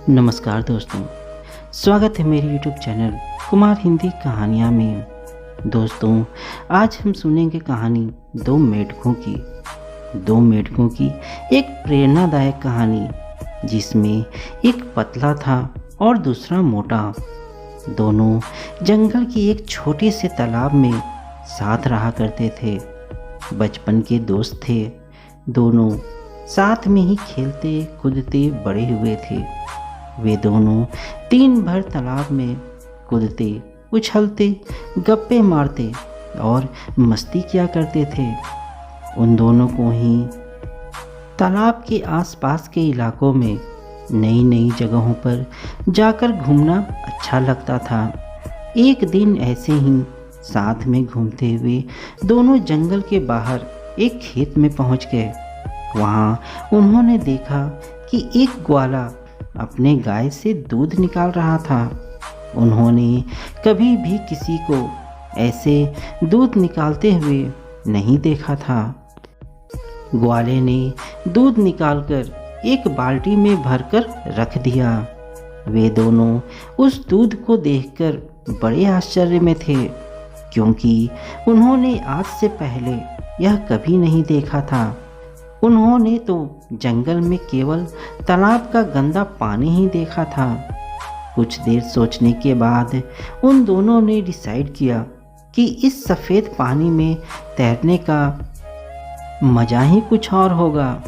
नमस्कार दोस्तों, स्वागत है मेरे YouTube चैनल कुमार हिंदी कहानियाँ में। दोस्तों, आज हम सुनेंगे कहानी दो मेढकों की एक प्रेरणादायक कहानी, जिसमें एक पतला था और दूसरा मोटा। दोनों जंगल की एक छोटे से तालाब में साथ रहा करते थे। बचपन के दोस्त थे। दोनों साथ में ही खेलते कूदते बड़े हुए थे। वे दोनों दिन भर तालाब में कूदते उछलते गप्पे मारते और मस्ती किया करते थे। उन दोनों को ही तालाब के आसपास के इलाकों में नई नई जगहों पर जाकर घूमना अच्छा लगता था। एक दिन ऐसे ही साथ में घूमते हुए दोनों जंगल के बाहर एक खेत में पहुंच गए। वहां उन्होंने देखा कि एक ग्वाला अपने गाय से दूध निकाल रहा था। उन्होंने कभी भी किसी को ऐसे दूध निकालते हुए नहीं देखा था। ग्वाले ने दूध निकालकर एक बाल्टी में भरकर रख दिया। वे दोनों उस दूध को देखकर बड़े आश्चर्य में थे, क्योंकि उन्होंने आज से पहले यह कभी नहीं देखा था। उन्होंने तो जंगल में केवल तालाब का गंदा पानी ही देखा था। कुछ देर सोचने के बाद उन दोनों ने डिसाइड किया कि इस सफ़ेद पानी में तैरने का मज़ा ही कुछ और होगा।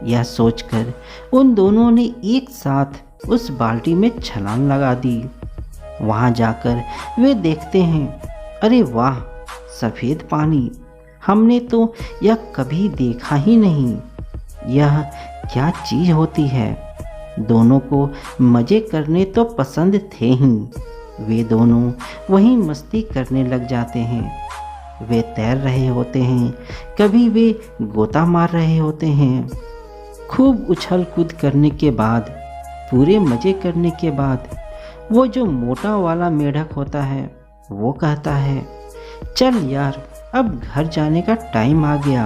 यह सोचकर उन दोनों ने एक साथ उस बाल्टी में छलांग लगा दी। वहाँ जाकर वे देखते हैं, अरे वाह, सफ़ेद पानी! हमने तो यह कभी देखा ही नहीं। यह क्या चीज़ होती है? दोनों को मज़े करने तो पसंद थे ही। वे दोनों वहीं मस्ती करने लग जाते हैं। वे तैर रहे होते हैं, कभी वे गोता मार रहे होते हैं। खूब उछल कूद करने के बाद, पूरे मज़े करने के बाद, वो जो मोटा वाला मेढक होता है वो कहता है, चल यार, अब घर जाने का टाइम आ गया,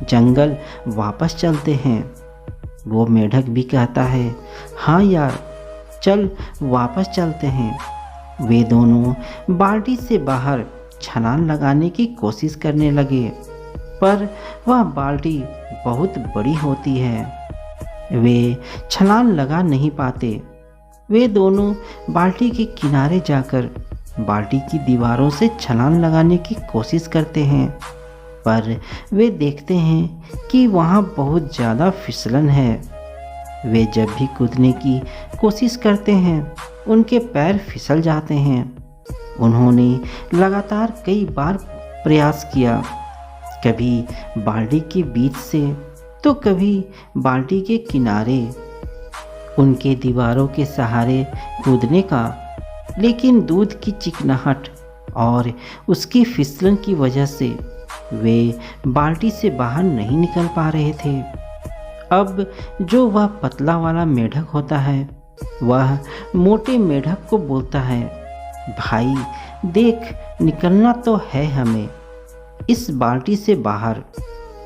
जंगल वापस चलते हैं। वो मेढक भी कहता है, हाँ यार, चल वापस चलते हैं। वे दोनों बाल्टी से बाहर छलांग लगाने की कोशिश करने लगे, पर वह बाल्टी बहुत बड़ी होती है। वे छलांग लगा नहीं पाते। वे दोनों बाल्टी के किनारे जाकर बाल्टी की दीवारों से छलांग लगाने की कोशिश करते हैं, पर वे देखते हैं कि वहाँ बहुत ज़्यादा फिसलन है। वे जब भी कूदने की कोशिश करते हैं, उनके पैर फिसल जाते हैं। उन्होंने लगातार कई बार प्रयास किया, कभी बाल्टी के बीच से तो कभी बाल्टी के किनारे, उनके दीवारों के सहारे कूदने का, लेकिन दूध की चिकनाहट और उसकी फिसलन की वजह से वे बाल्टी से बाहर नहीं निकल पा रहे थे। अब जो वह पतला वाला मेढक होता है, वह मोटे मेढक को बोलता है, भाई देख, निकलना तो है हमें इस बाल्टी से बाहर,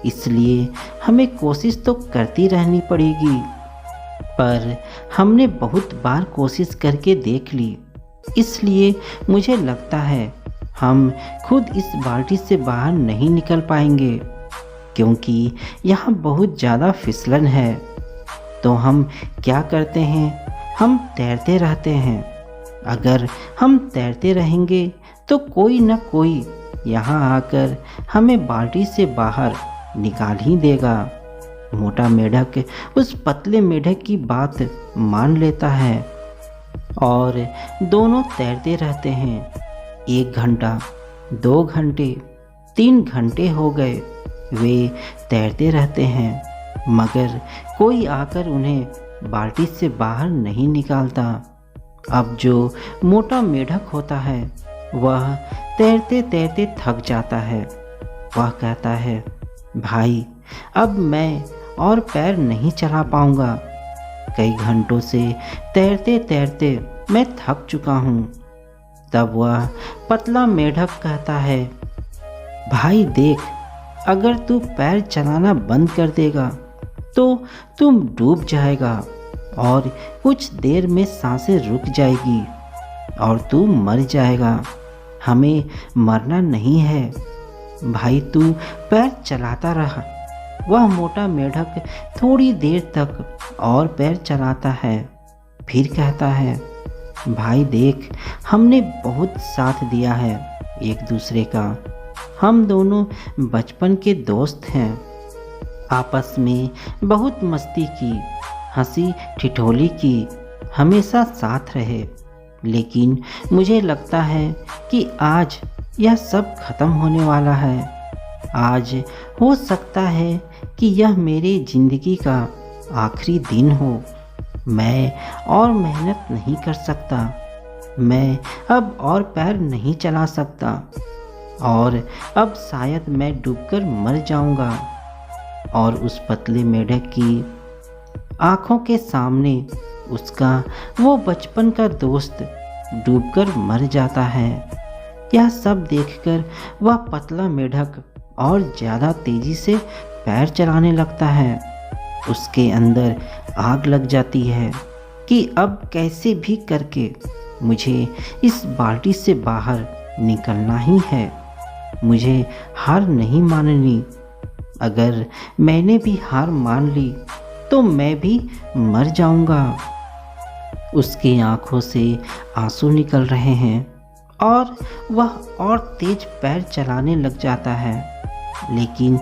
इसलिए हमें कोशिश तो करती रहनी पड़ेगी। पर हमने बहुत बार कोशिश करके देख ली, इसलिए मुझे लगता है हम खुद इस बाल्टी से बाहर नहीं निकल पाएंगे, क्योंकि यहाँ बहुत ज़्यादा फिसलन है। तो हम क्या करते हैं, हम तैरते रहते हैं। अगर हम तैरते रहेंगे तो कोई न कोई यहाँ आकर हमें बाल्टी से बाहर निकाल ही देगा। मोटा मेढक उस पतले मेढक की बात मान लेता है और दोनों तैरते रहते हैं। 1 घंटा, 2 घंटे, 3 घंटे हो गए। वे तैरते रहते हैं, मगर कोई आकर उन्हें बाल्टी से बाहर नहीं निकालता। अब जो मोटा मेढक होता है, वह तैरते तैरते थक जाता है। वह कहता है, भाई अब मैं और पैर नहीं चला पाऊंगा। कई घंटों से तैरते तैरते मैं थक चुका हूँ। तब वह पतला मेढक कहता है, भाई देख, अगर तू पैर चलाना बंद कर देगा तो तुम डूब जाएगा और कुछ देर में सांसें रुक जाएगी और तू मर जाएगा। हमें मरना नहीं है भाई, तू पैर चलाता रहा। वह मोटा मेढक थोड़ी देर तक और पैर चलाता है, फिर कहता है, भाई देख, हमने बहुत साथ दिया है एक दूसरे का। हम दोनों बचपन के दोस्त हैं, आपस में बहुत मस्ती की, हंसी ठिठोली की, हमेशा साथ रहे। लेकिन मुझे लगता है कि आज यह सब खत्म होने वाला है। आज हो सकता है कि यह मेरी ज़िंदगी का आखिरी दिन हो। मैं और मेहनत नहीं कर सकता, मैं अब और पैर नहीं चला सकता, और अब शायद मैं डूबकर मर जाऊंगा। और उस पतले मेढक की आंखों के सामने उसका वो बचपन का दोस्त डूबकर मर जाता है। यह सब देखकर वह पतला मेढक और ज़्यादा तेज़ी से पैर चलाने लगता है। उसके अंदर आग लग जाती है कि अब कैसे भी करके मुझे इस बाल्टी से बाहर निकलना ही है। मुझे हार नहीं माननी। अगर मैंने भी हार मान ली तो मैं भी मर जाऊंगा। उसकी आंखों से आंसू निकल रहे हैं और वह और तेज पैर चलाने लग जाता है। लेकिन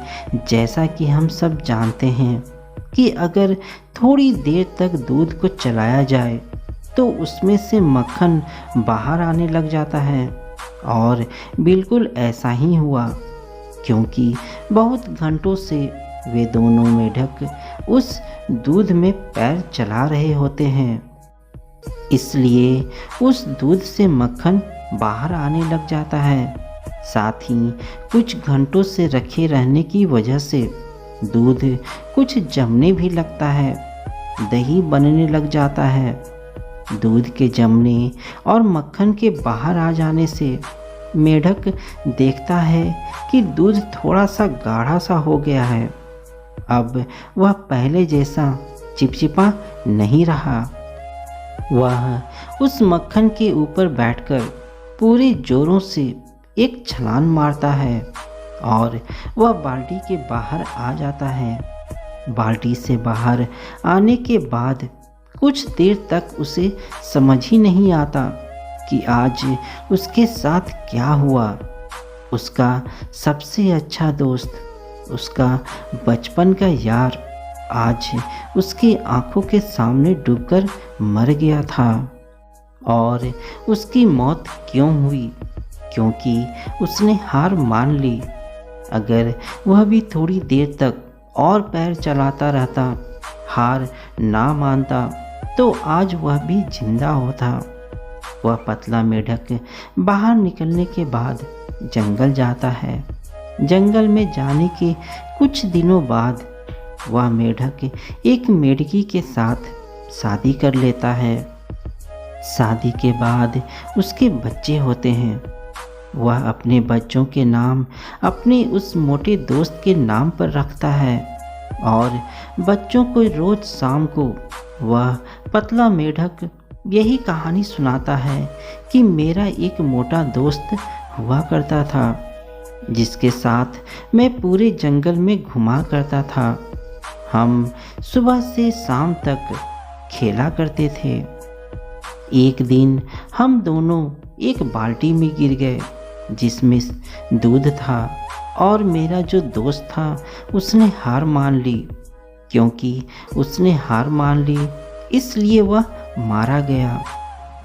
जैसा कि हम सब जानते हैं कि अगर थोड़ी देर तक दूध को चलाया जाए तो उसमें से मक्खन बाहर आने लग जाता है। और बिल्कुल ऐसा ही हुआ, क्योंकि बहुत घंटों से वे दोनों मेढक उस दूध में पैर चला रहे होते हैं, इसलिए उस दूध से मक्खन बाहर आने लग जाता है। साथ ही कुछ घंटों से रखे रहने की वजह से दूध कुछ जमने भी लगता है, दही बनने लग जाता है। दूध के जमने और मक्खन के बाहर आ जाने से मेढक देखता है कि दूध थोड़ा सा गाढ़ा सा हो गया है। अब वह पहले जैसा चिपचिपा नहीं रहा। वह उस मक्खन के ऊपर बैठकर पूरे जोरों से एक छलांग मारता है और वह बाल्टी के बाहर आ जाता है। बाल्टी से बाहर आने के बाद कुछ देर तक उसे समझ ही नहीं आता कि आज उसके साथ क्या हुआ। उसका सबसे अच्छा दोस्त, उसका बचपन का यार आज उसकी आंखों के सामने डूबकर मर गया था। और उसकी मौत क्यों हुई? क्योंकि उसने हार मान ली। अगर वह भी थोड़ी देर तक और पैर चलाता रहता, हार ना मानता, तो आज वह भी जिंदा होता। वह पतला मेढक बाहर निकलने के बाद जंगल जाता है। जंगल में जाने के कुछ दिनों बाद वह मेढक एक मेढकी के साथ शादी कर लेता है। शादी के बाद उसके बच्चे होते हैं। वह अपने बच्चों के नाम अपने उस मोटे दोस्त के नाम पर रखता है और बच्चों को रोज शाम को वह पतला मेढक यही कहानी सुनाता है कि मेरा एक मोटा दोस्त हुआ करता था जिसके साथ मैं पूरे जंगल में घुमा करता था। हम सुबह से शाम तक खेला करते थे। एक दिन हम दोनों एक बाल्टी में गिर गए जिसमें दूध था और मेरा जो दोस्त था उसने हार मान ली। क्योंकि उसने हार मान ली इसलिए वह मारा गया।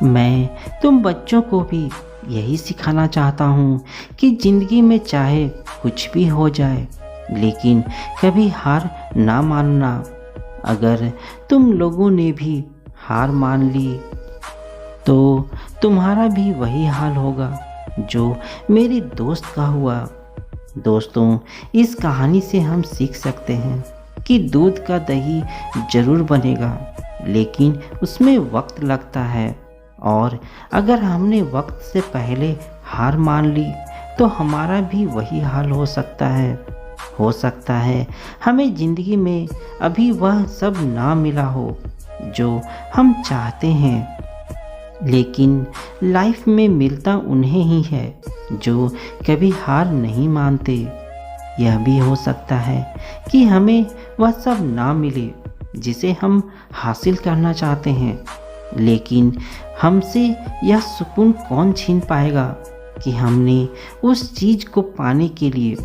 मैं तुम बच्चों को भी यही सिखाना चाहता हूँ कि ज़िंदगी में चाहे कुछ भी हो जाए लेकिन कभी हार ना मानना। अगर तुम लोगों ने भी हार मान ली तो तुम्हारा भी वही हाल होगा जो मेरे दोस्त का हुआ। दोस्तों, इस कहानी से हम सीख सकते हैं कि दूध का दही ज़रूर बनेगा लेकिन उसमें वक्त लगता है, और अगर हमने वक्त से पहले हार मान ली तो हमारा भी वही हाल हो सकता है। हो सकता है हमें ज़िंदगी में अभी वह सब ना मिला हो जो हम चाहते हैं, लेकिन लाइफ में मिलता उन्हें ही है जो कभी हार नहीं मानते। यह भी हो सकता है कि हमें वह सब ना मिले जिसे हम हासिल करना चाहते हैं, लेकिन हमसे यह सुकून कौन छीन पाएगा कि हमने उस चीज़ को पाने के लिए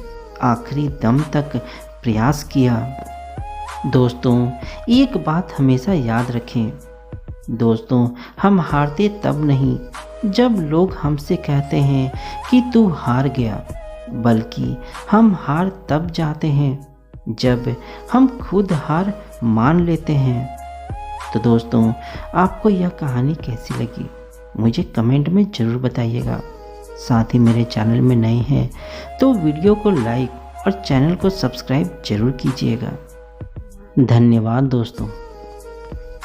आखिरी दम तक प्रयास किया। दोस्तों, एक बात हमेशा याद रखें। दोस्तों, हम हारते तब नहीं जब लोग हमसे कहते हैं कि तू हार गया, बल्कि हम हार तब जाते हैं जब हम खुद हार मान लेते हैं। तो दोस्तों, आपको यह कहानी कैसी लगी मुझे कमेंट में ज़रूर बताइएगा। साथ ही मेरे चैनल में नए हैं तो वीडियो को लाइक और चैनल को सब्सक्राइब जरूर कीजिएगा। धन्यवाद दोस्तों।